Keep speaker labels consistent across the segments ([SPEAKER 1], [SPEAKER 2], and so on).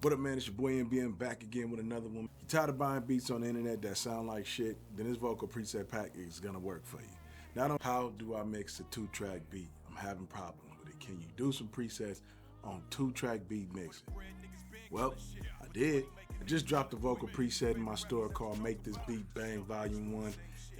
[SPEAKER 1] What up, man? It's your boy NBM back again with another one. You tired of buying beats on the internet that sound like shit? Then this vocal preset pack is gonna work for you. Not only how do I mix a 2-track beat? I'm having problems with it. Can you do some presets on 2-track beat mixing? Well, I did. I just dropped a vocal preset in my store called Make This Beat Bang Volume 1,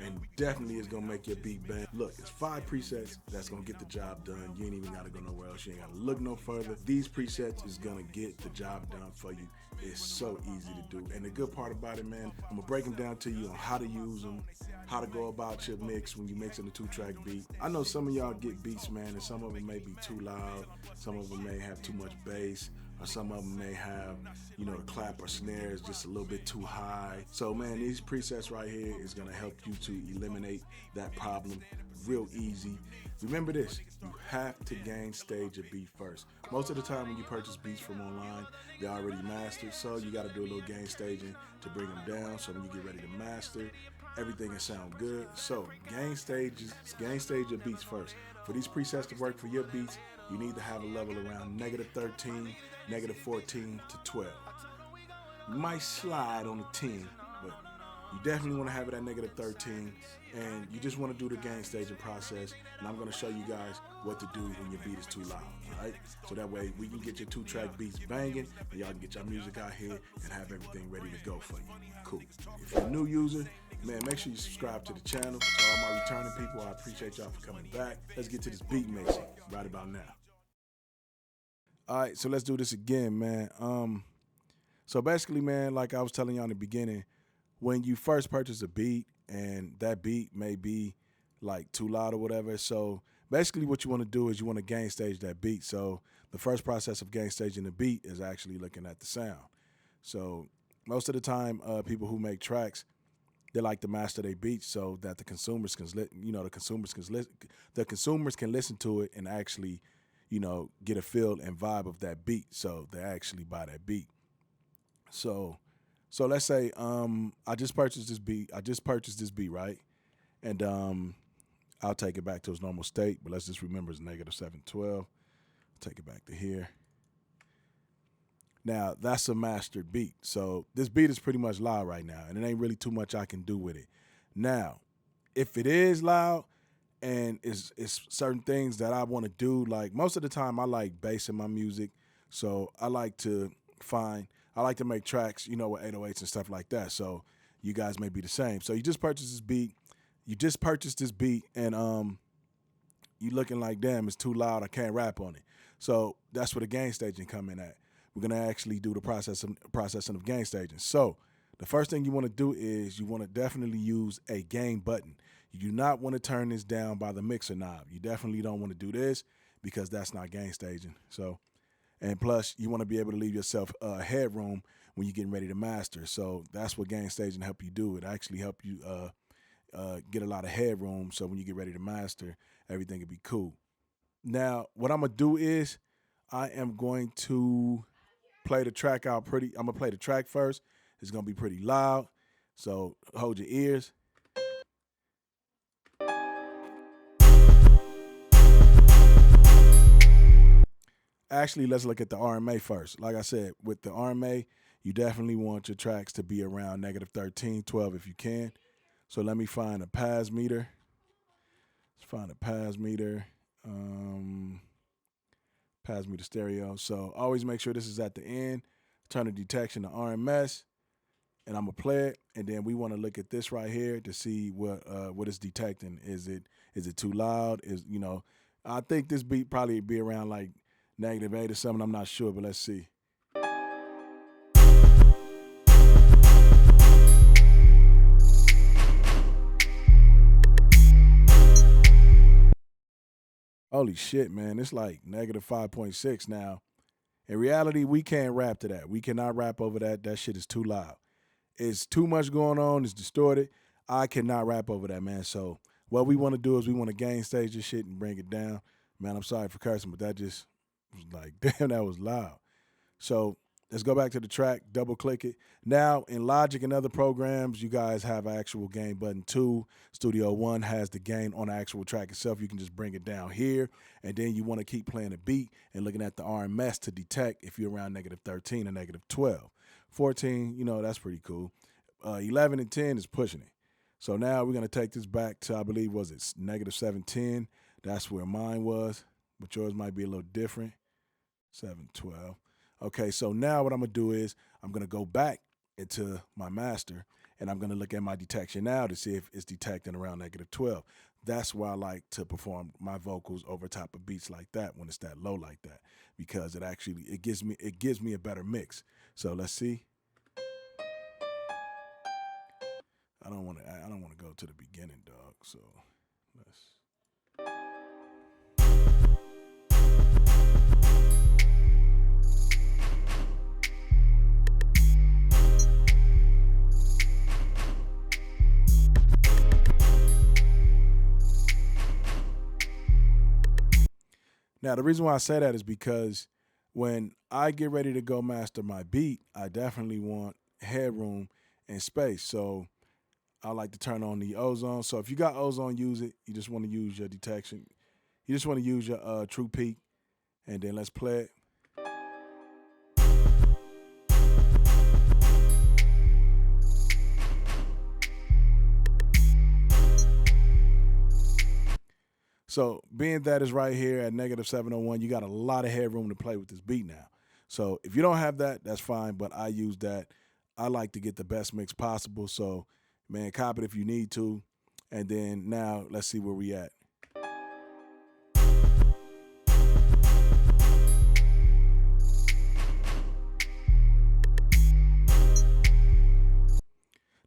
[SPEAKER 1] and definitely is gonna make your beat bang. Look, it's 5 presets that's gonna get the job done. You ain't even gotta go nowhere else. You ain't gotta look no further. These presets is gonna get the job done for you. It's so easy to do. And the good part about it, man, I'm gonna break them down to you on how to use them, how to go about your mix when you mixing a 2-track beat. I know some of y'all get beats, man, and some of them may be too loud. Some of them may have too much bass. Or some of them may have, the clap or snare is just a little bit too high. So, man, these presets right here is gonna help you to eliminate that problem real easy. Remember this, you have to gain stage a beat first. Most of the time when you purchase beats from online, they're already mastered, so you gotta do a little gain staging to bring them down, so when you get ready to master, everything will sound good. So gain stage your beats first. For these presets to work for your beats, you need to have a level around -13, -14 to 12. You might slide on the 10, but you definitely want to have it at -13, and you just want to do the gain staging process, and I'm going to show you guys what to do when your beat is too loud, all right? So that way we can get your 2-track beats banging, and y'all can get your music out here and have everything ready to go for you. Cool. If you're a new user, man, make sure you subscribe to the channel. To all my returning people, I appreciate y'all for coming back. Let's get to this beat mixing right about now. All right, so let's do this again, man. So basically, man, like I was telling y'all in the beginning, when you first purchase a beat and that beat may be like too loud or whatever, so basically what you want to do is you want to gain stage that beat. So the first process of gain staging the beat is actually looking at the sound. So most of the time, people who make tracks, they like to master their beats so that the consumers can, the consumers can listen to it and actually, get a feel and vibe of that beat. So they actually buy that beat. So let's say I just purchased this beat, right? And I'll take it back to its normal state, but let's just remember it's -712. Take it back to here. Now, that's a mastered beat. So this beat is pretty much loud right now, and it ain't really too much I can do with it. Now, if it is loud and it's certain things that I want to do, like most of the time I like bass in my music, so I like to make tracks, with 808s and stuff like that. So you guys may be the same. So you just purchased this beat, and you looking like, damn, it's too loud, I can't rap on it. So that's where the gain staging come in at. We're gonna actually do the processing of gain staging. So the first thing you want to do is you want to definitely use a gain button. You do not want to turn this down by the mixer knob. You definitely don't want to do this because that's not gain staging. So, and plus you want to be able to leave yourself headroom when you're getting ready to master. So that's what gain staging help you do. It actually help you get a lot of headroom. So when you get ready to master, everything will be cool. Now, what I'm gonna do is I am going to play the track out I'm gonna play the track first. It's gonna be pretty loud, so hold your ears. Actually, let's look at the RMA first. Like I said, with the RMA, you definitely want your tracks to be around -13, 12 if you can. So let me find a Paz meter. Let's find a Paz meter. Paz meter stereo. So always make sure this is at the end. Turn the detection to RMS, and I'm gonna play it. And then we want to look at this right here to see what it's detecting. Is it too loud? I think this beat probably be around like -8 or something. I'm not sure, but let's see. Holy shit, man. It's like -5.6 now. In reality, we can't rap to that. We cannot rap over that. That shit is too loud. It's too much going on. It's distorted. I cannot rap over that, man. So what we want to do is we want to gain stage this shit and bring it down. Man, I'm sorry for cursing, but that just was like, damn, that was loud. So Let's go back to the track, double click it. Now in Logic and other programs, you guys have an actual gain button too. Studio One has the gain on the actual track itself. You can just bring it down here, and then you want to keep playing a beat and looking at the RMS to detect if you're around -13 or -12. 14, that's pretty cool. 11 and 10 is pushing it. So now we're going to take this back to, I believe, was it -710? That's where mine was, but yours might be a little different. 712. Okay, so now what I'm going to do is I'm going to go back into my master, and I'm going to look at my detection now to see if it's detecting around -12. That's why I like to perform my vocals over top of beats like that when it's that low like that, because it gives me a better mix. So let's see. I don't want to go to the beginning, dog. So let's. Now, the reason why I say that is because when I get ready to go master my beat, I definitely want headroom and space. So I like to turn on the ozone. So if you got ozone, use it. You just want to use your detection. You just want to use your true peak. And then let's play it. So being that is right here at -701, you got a lot of headroom to play with this beat now. So if you don't have that, that's fine, but I use that. I like to get the best mix possible. So, man, copy it if you need to. And then now let's see where we at.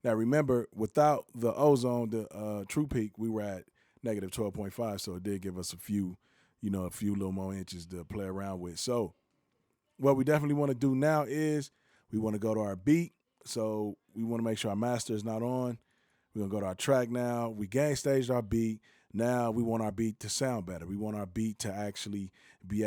[SPEAKER 1] Now remember, without the ozone, the true peak, we were at -12.5, so it did give us a few little more inches to play around with. So what we definitely want to do now is we want to go to our beat. So we want to make sure our master is not on. We're going to go to our track now. We gain staged our beat. Now we want our beat to sound better. We want our beat to actually we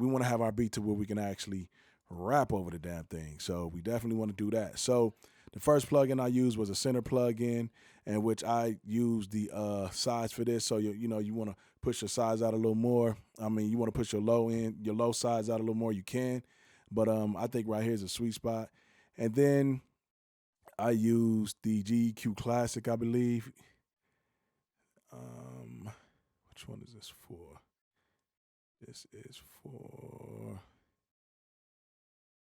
[SPEAKER 1] want to have our beat to where we can actually rap over the damn thing. So we definitely want to do that. So the first plugin I used was a center plugin, in which I use the size for this. So you want to push your size out a little more. I mean, you want to push your low size out a little more. You can, but I think right here is a sweet spot. And then I used the GEQ Classic, I believe. Which one is this for? This is for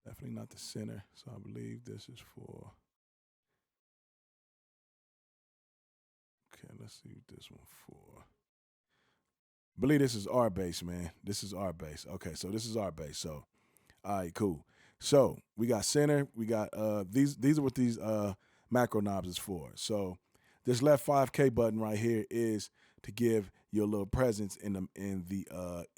[SPEAKER 1] definitely not the center. So I believe this is for. Okay, let's see what this one for. I believe this is R bass, man. This is R bass. Okay, so this is R bass. So, all right, cool. So we got center. We got these are what these macro knobs is for. So this left 5K button right here is to give you a little presence in the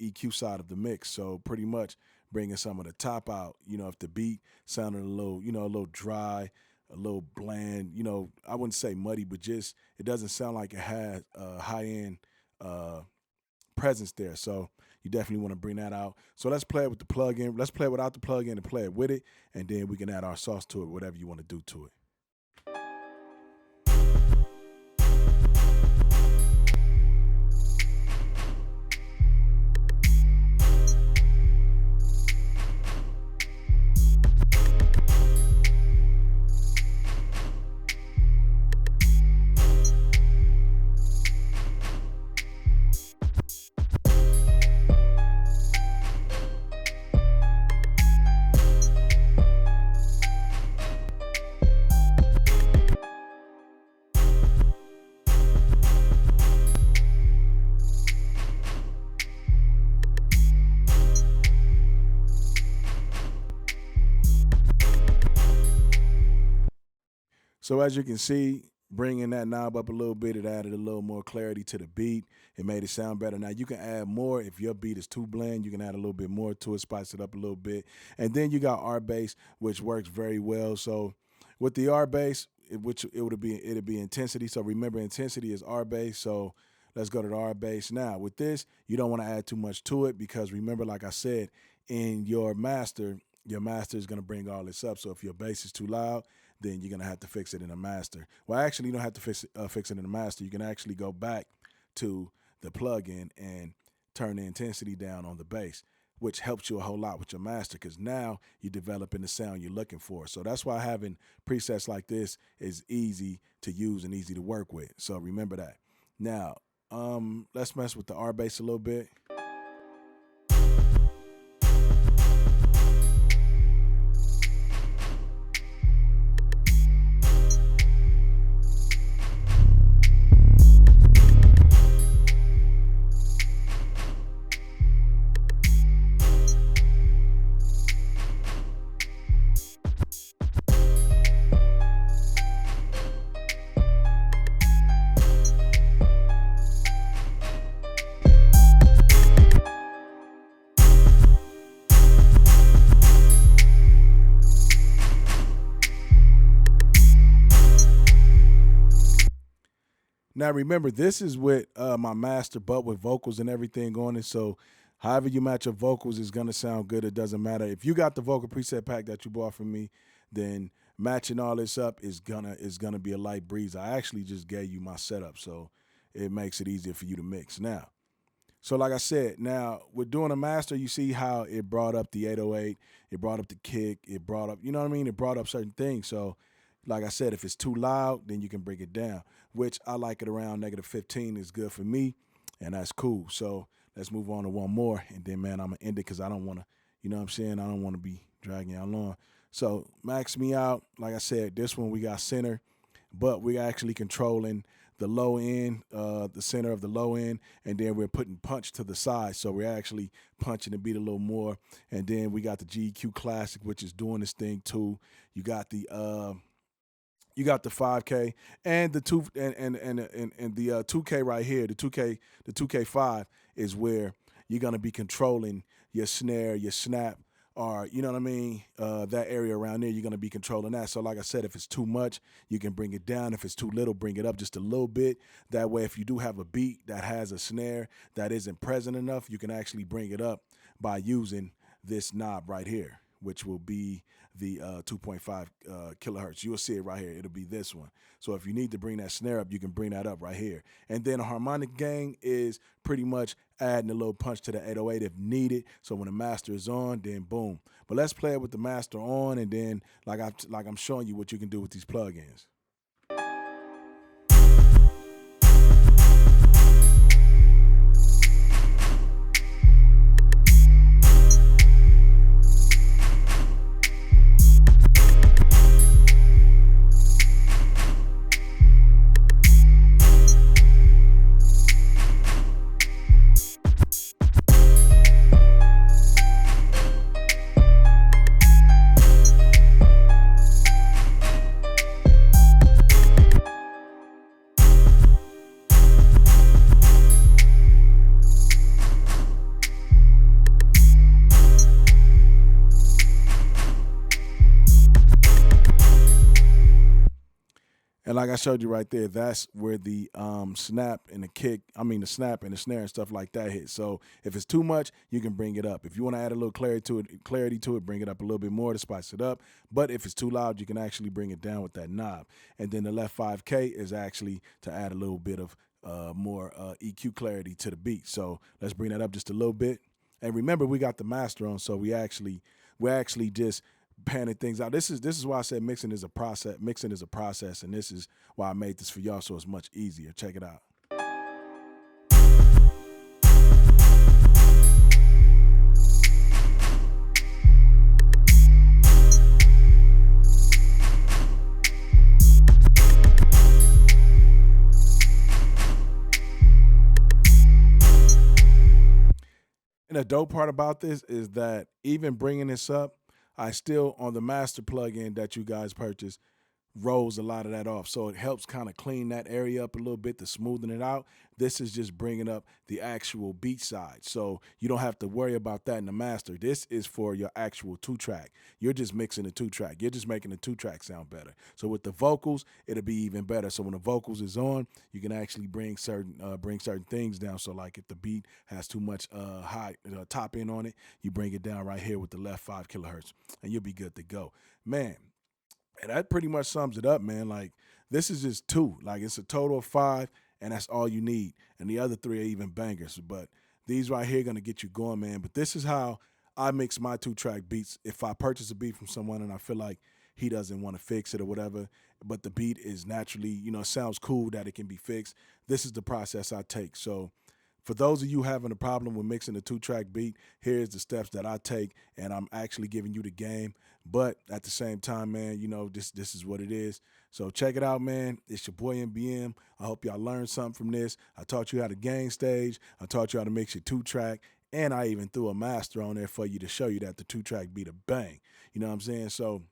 [SPEAKER 1] EQ side of the mix. So pretty much bringing some of the top out. If the beat sounded a little dry, a little bland, I wouldn't say muddy, but just it doesn't sound like it has high-end presence there. So you definitely want to bring that out. So let's play it with the plug-in. Let's play it without the plug-in and play it with it, and then we can add our sauce to it, whatever you want to do to it. So as you can see, bringing that knob up a little bit, it added a little more clarity to the beat. It made it sound better. Now you can add more. If your beat is too bland, you can add a little bit more to it, spice it up a little bit. And then you got R bass, which works very well. So with the R bass, it'd be intensity. So remember, intensity is R bass. So let's go to the R bass. Now with this, you don't want to add too much to it because remember, like I said, in your master, your master is going to bring all this up. So if your bass is too loud, then you're going to have to fix it in a master. Well, actually, you don't have to fix it in a master. You can actually go back to the plugin and turn the intensity down on the bass, which helps you a whole lot with your master, because now you're developing the sound you're looking for. So that's why having presets like this is easy to use and easy to work with. So remember that. Now, let's mess with the R bass a little bit. Now remember, this is with my master, but with vocals and everything on it. So however you match your vocals is gonna sound good. It doesn't matter. If you got the vocal preset pack that you bought from me, then matching all this up is gonna be a light breeze. I actually just gave you my setup, so it makes it easier for you to mix. Now, so like I said, now we're doing a master. You see how it brought up the 808, it brought up the kick, it brought up, you know what I mean? It brought up certain things. So like I said, if it's too loud, then you can bring it down, which I like it around -15 is good for me, and that's cool. So let's move on to one more, and then, man, I'm going to end it because I don't want to, you know what I'm saying? I don't want to be dragging y'all on. So max me out. Like I said, this one we got center, but we're actually controlling the low end, the center of the low end, and then we're putting punch to the side. So we're actually punching the beat a little more. And then we got the GEQ Classic, which is doing this thing too. You got the 5K and the the 2K right here. The 2K5 is where you're gonna be controlling your snare, your snap, or you know what I mean. That area around there, you're gonna be controlling that. So like I said, if it's too much, you can bring it down. If it's too little, bring it up just a little bit. That way, if you do have a beat that has a snare that isn't present enough, you can actually bring it up by using this knob right here, which will be the 2.5 kilohertz. You'll see it right here. It'll be this one. So if you need to bring that snare up, you can bring that up right here. And then a harmonic gain is pretty much adding a little punch to the 808 if needed. So when the master is on, then boom. But let's play it with the master on, and then like I'm showing you what you can do with these plugins. And like I showed you right there, that's where the snap and the kick, the snap and the snare and stuff like that hit. So if it's too much, you can bring it up. If you want to add a little clarity to it, bring it up a little bit more to spice it up. But if it's too loud, you can actually bring it down with that knob. And then the left 5K is actually to add a little bit of more EQ clarity to the beat. So let's bring that up just a little bit. And remember, we got the master on, so we're actually just panning things out. This is why I said mixing is a process. Mixing is a process, and this is why I made this for y'all, so it's much easier. Check it out. And the dope part about this is that even bringing this up, I still, on the master plugin that you guys purchased, rolls a lot of that off. So it helps kind of clean that area up a little bit to smoothen it out. This is just bringing up the actual beat side. So you don't have to worry about that in the master. This is for your actual 2-track. You're just mixing the 2-track. You're just making the 2-track sound better. So with the vocals, it'll be even better. So when the vocals is on, you can actually bring certain things down. So like if the beat has too much high top end on it, you bring it down right here with the left 5 kilohertz, and you'll be good to go. Man, and that pretty much sums it up, man. Like, this is just 2. Like, it's a total of 5, and that's all you need. And the other 3 are even bangers. But these right here are going to get you going, man. But this is how I mix my 2-track beats. If I purchase a beat from someone and I feel like he doesn't want to fix it or whatever, but the beat is naturally, sounds cool that it can be fixed, this is the process I take. So for those of you having a problem with mixing a 2-track beat, here's the steps that I take, and I'm actually giving you the game. But at the same time, man, this is what it is. So check it out, man. It's your boy MBM. I hope y'all learned something from this. I taught you how to gain stage. I taught you how to mix your 2-track. And I even threw a master on there for you to show you that the 2-track beat a bang. You know what I'm saying? So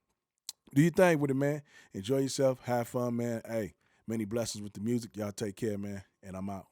[SPEAKER 1] do your thing with it, man. Enjoy yourself. Have fun, man. Hey, many blessings with the music. Y'all take care, man. And I'm out.